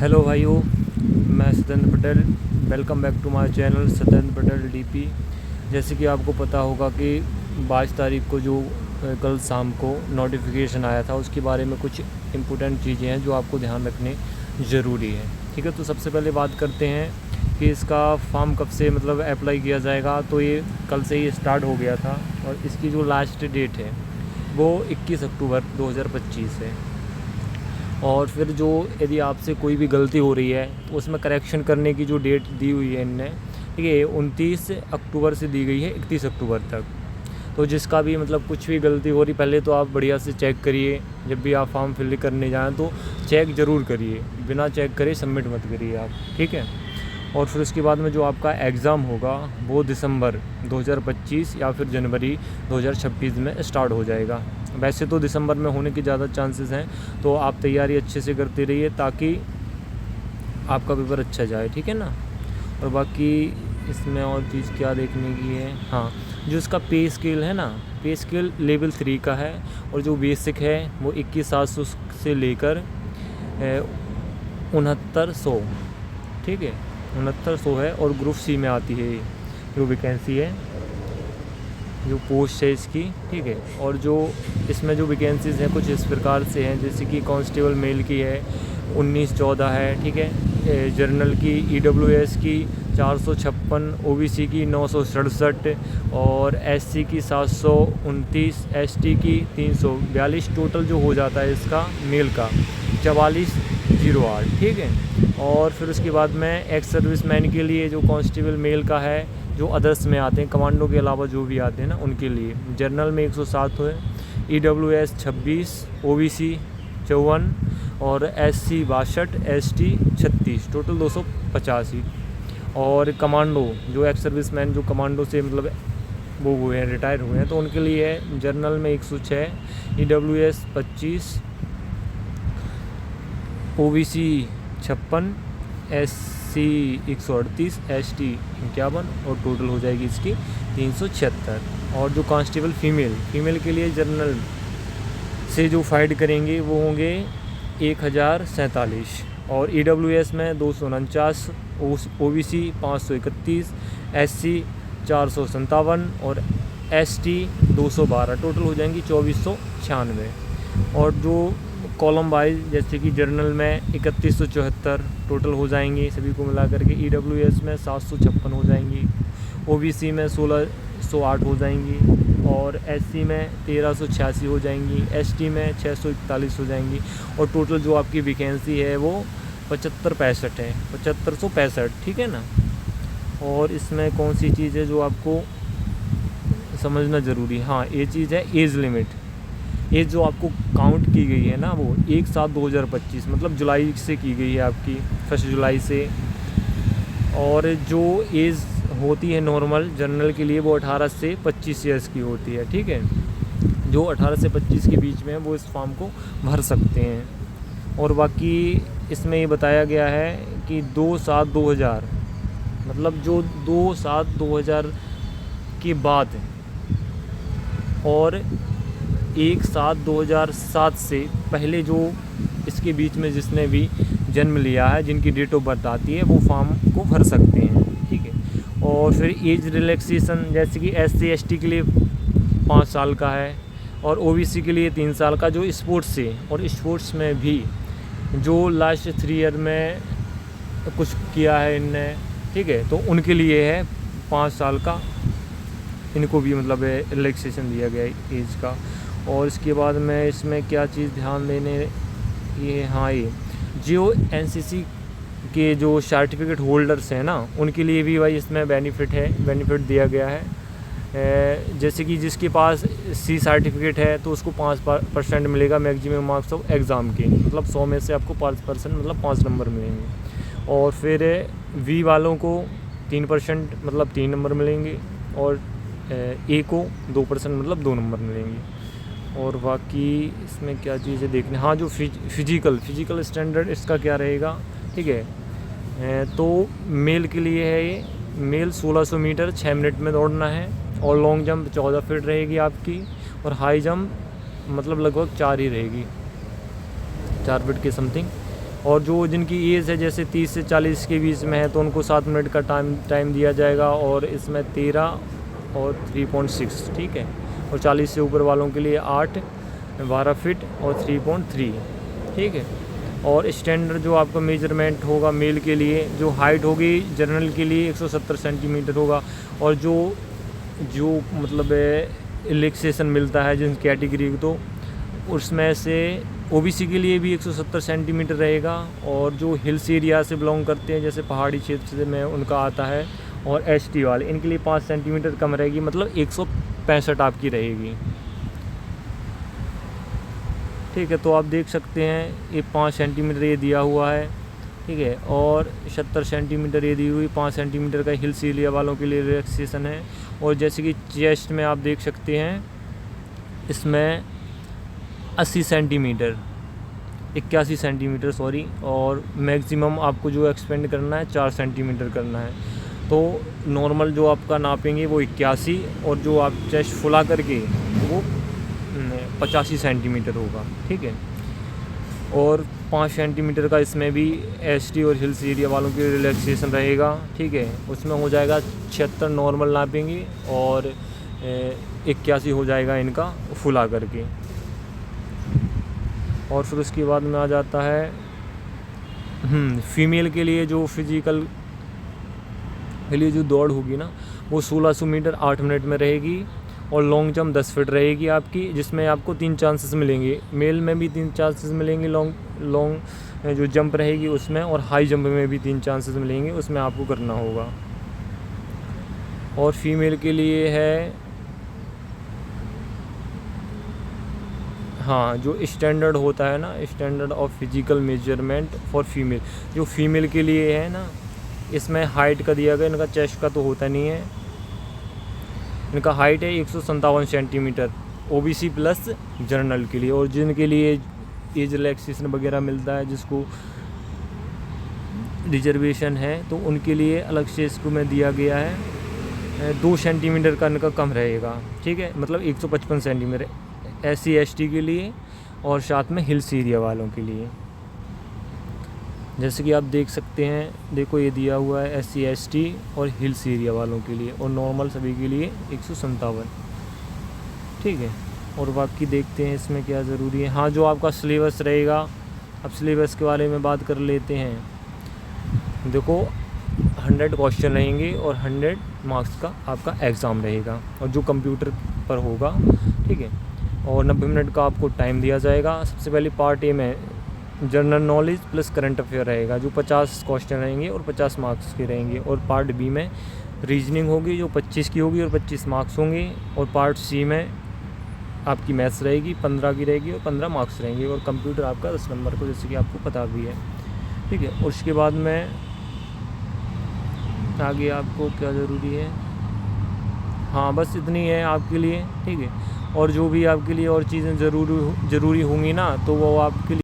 Hello भाइयों, मैं Satyendra Patel. Welcome back to my channel Satyendra Patel DP. जैसे कि आपको पता होगा कि 22 तारीख को जो कल शाम को नोटिफिकेशन आया था, उसके बारे में कुछ इम्पोर्टेंट चीज़ें हैं जो आपको ध्यान रखने ज़रूरी है। ठीक है, तो सबसे पहले बात करते हैं कि इसका फॉर्म कब से अप्लाई किया जाएगा। तो ये कल से ही स्टार्ट हो गया था और इसकी जो लास्ट डेट है वो 21 अक्टूबर 2025 है। और फिर जो यदि आपसे कोई भी गलती हो रही है तो उसमें करेक्शन करने की जो डेट दी हुई है इनने, ठीक है, 29 अक्टूबर से दी गई है 31 अक्टूबर तक। तो जिसका भी कुछ भी गलती हो रही, पहले तो आप बढ़िया से चेक करिए। जब भी आप फॉर्म फिल करने जाएँ तो चेक ज़रूर करिए, बिना चेक करे सबमिट मत करिए आप, ठीक है। और फिर उसके बाद में जो आपका एग्ज़ाम होगा वो दिसंबर 2025 या फिर जनवरी 2026 में स्टार्ट हो जाएगा। वैसे तो दिसंबर में होने की ज़्यादा चांसेस हैं, तो आप तैयारी अच्छे से करते रहिए ताकि आपका पेपर अच्छा जाए, ठीक है ना। और बाकी इसमें और चीज़ क्या देखने की है, हाँ, जो इसका पे स्केल है ना, पे स्केल लेवल 3 का है। और जो बेसिक है वो 21,700 से लेकर 6900, ठीक है, 6900 है। और ग्रुप सी में आती है जो वैकेंसी है, जो पोस्ट है इसकी, ठीक है। और जो इसमें जो वैकेंसीज़ हैं कुछ इस प्रकार से हैं, जैसे कि कांस्टेबल मेल की है 1914 है, ठीक है। जर्नल की EWS की 456, OBC की 967 और SC की 729, ST की 342। टोटल जो हो जाता है इसका मेल का 4408, ठीक है। और फिर उसके बाद में एक्स सर्विस मैन के लिए जो कांस्टेबल मेल का है, जो अदर्स में आते हैं, कमांडो के अलावा जो भी आते हैं ना, उनके लिए जर्नल में 107 है, EWS 26, OBC 54 और SC 62, ST 36, टोटल 285। और कमांडो जो एक्स सर्विस मैन जो कमांडो से वो हुए हैं, रिटायर हुए हैं, तो उनके लिए है जर्नल में 106, EWS 25, OBC 56, SC 138, ST 51 और टोटल हो जाएगी इसकी 376। और जो कांस्टेबल फीमेल के लिए जर्नल से जो फाइट करेंगे वो होंगे 1047 और EWS में 249, OBC 531, SC 457 और ST 212, टोटल हो जाएंगी 2496। और जो कॉलम वाइज, जैसे कि जर्नल में 3174 टोटल हो जाएंगी सभी को मिला करके, EWS में 756 हो जाएंगी, OBC में 1608 हो जाएंगी और SC में 1386 हो जाएंगी, ST में 641 हो जाएंगी। और टोटल जो आपकी वैकेंसी है वो 7565 है, 7565, ठीक है ना। और इसमें कौन सी चीज़ है जो आपको समझना ज़रूरी है, हाँ, ये चीज़ है एज लिमिट। एज जो आपको काउंट की गई है ना, वो 1/7/2025 जुलाई से की गई है आपकी, 1 जुलाई से। और जो एज होती है नॉर्मल जनरल के लिए वो 18 से 25 ईयर्स की होती है, ठीक है। जो 18 से 25 के बीच में है वो इस फॉर्म को भर सकते हैं। और बाकी इसमें ये बताया गया है कि 2/7/2000 जो 2/7/2000 के बाद और 1/7/2007 से पहले जो इसके बीच में जिसने भी जन्म लिया है, जिनकी डेट ऑफ बर्थ आती है, वो फॉर्म को भर सकते हैं, ठीक है। और फिर एज रिलैक्सेशन, जैसे कि SC ST के लिए 5 साल का है और OBC के लिए 3 साल का, जो स्पोर्ट्स से, और स्पोर्ट्स में भी जो लास्ट 3 ईयर में कुछ किया है इनने, ठीक है, तो उनके लिए है 5 साल का, इनको भी रिलैक्सेशन दिया गया है एज का। और इसके बाद में इसमें क्या चीज़ ध्यान देने, ये हाँ, ये जो NCC के जो सर्टिफिकेट होल्डर्स हैं ना, उनके लिए भी भाई इसमें बेनिफिट दिया गया है। जैसे कि जिसके पास C सर्टिफिकेट है तो उसको 5% मिलेगा मैक्सिमम मार्क्स ऑफ एग्ज़ाम के, 100 में से आपको 5% 5 नंबर मिलेंगे। और फिर V वालों को 3% 3 नंबर मिलेंगे और A को 2% 2 नंबर मिलेंगे। और बाकी इसमें क्या चीज़ें देखने, हाँ, जो फिजिकल स्टैंडर्ड इसका क्या रहेगा, ठीक है। तो मेल के लिए है ये, मेल 1600 मीटर 6 मिनट में दौड़ना है और लॉन्ग जंप 14 फीट रहेगी आपकी और हाई जंप लगभग 4 ही रहेगी, 4 फीट के समथिंग। और जो जिनकी एज है जैसे 30 से 40 के बीच में है तो उनको 7 मिनट का टाइम दिया जाएगा, और इसमें 13 और 3.6, ठीक है। और 40 से ऊपर वालों के लिए 8, 12 फीट और 3.3, ठीक है। और स्टैंडर्ड जो आपका मेजरमेंट होगा मेल के लिए, जो हाइट होगी जनरल के लिए 170 सेंटीमीटर होगा, और जो मतलब रिलैक्सेशन मिलता है जिन कैटेगरी को, तो उसमें से ओबीसी के लिए भी 170 सेंटीमीटर रहेगा, और जो हिल्स एरिया से बिलोंग करते हैं जैसे पहाड़ी क्षेत्र में उनका आता है, और एसटी वाले इनके लिए 5 सेंटीमीटर कम रहेगी, मतलब 165 आपकी रहेगी, ठीक है। तो आप देख सकते हैं ये 5 सेंटीमीटर ये दिया हुआ है, ठीक है। और 70 सेंटीमीटर ये दी हुई, 5 सेंटीमीटर का हिल्स एरिया वालों के लिए रिलैक्सेशन है। और जैसे कि चेस्ट में आप देख सकते हैं इसमें 80 सेंटीमीटर 81 सेंटीमीटर सॉरी, और मैक्सिमम आपको जो एक्सपेंड करना है 4 सेंटीमीटर करना है। तो नॉर्मल जो आपका नापेंगे वो 81, और जो आप चेस्ट फुला करके वो 85 सेंटीमीटर होगा, ठीक है। और 5 सेंटीमीटर का इसमें भी एसटी और हिल्स एरिया वालों की रिलैक्सेशन रहेगा, ठीक है। उसमें हो जाएगा 76 नॉर्मल नापेंगे, और 81 हो जाएगा इनका फुला करके। और फिर उसके बाद में आ जाता है फीमेल के लिए जो फिजिकल के लिए जो दौड़ होगी ना, वो 1600 मीटर 8 मिनट में रहेगी, और लॉन्ग जंप 10 फीट रहेगी आपकी, जिसमें आपको 3 चांसेस मिलेंगे। मेल में भी 3 चांसेस मिलेंगे लॉन्ग जो जंप रहेगी उसमें, और हाई जंप में भी 3 चांसेस मिलेंगे, उसमें आपको करना होगा। और फीमेल के लिए है हाँ, जो स्टैंडर्ड होता है ना, standard of physical measurement for female, जो फीमेल के लिए है ना, इसमें हाइट का दिया गया, इनका चेस्ट का तो होता नहीं है। इनका हाइट है 157 सेंटीमीटर ओबीसी प्लस जनरल के लिए, और जिनके लिए एज रिलैक्सेशन वगैरह मिलता है, जिसको रिजर्वेशन है, तो उनके लिए अलग से इसको में दिया गया है 2 सेंटीमीटर का इनका कम रहेगा, ठीक है। मतलब 155 सेंटीमीटर SC ST के लिए, और साथ में हिल्स एरिया वालों के लिए। जैसे कि आप देख सकते हैं, देखो ये दिया हुआ है SC ST और हिल्स एरिया वालों के लिए, और नॉर्मल सभी के लिए 157, ठीक है। और बाकी देखते हैं इसमें क्या ज़रूरी है। हाँ, जो आपका सिलेबस रहेगा, अब सिलेबस के बारे में बात कर लेते हैं। देखो 100 क्वेश्चन रहेंगे, और 100 मार्क्स का आपका एग्ज़ाम रहेगा, और जो कंप्यूटर पर होगा, ठीक है। और 90 मिनट का आपको टाइम दिया जाएगा। सबसे पहले पार्ट ए में general knowledge plus current affair रहेगा, जो 50 क्वेश्चन रहेंगे और 50 मार्क्स के रहेंगे। और पार्ट बी में रीजनिंग होगी, जो 25 की होगी और 25 मार्क्स होंगे। और पार्ट सी में आपकी मैथ्स रहेगी, 15 की रहेगी और 15 मार्क्स रहेंगे। और कंप्यूटर आपका 10 नंबर को, जैसे कि आपको पता भी है, ठीक है। और उसके बाद में आगे आपको क्या ज़रूरी है, हाँ बस इतनी है आपके लिए, ठीक है। और जो भी आपके लिए और चीज़ें ज़रूरी होंगी ना, तो वो आपके लिए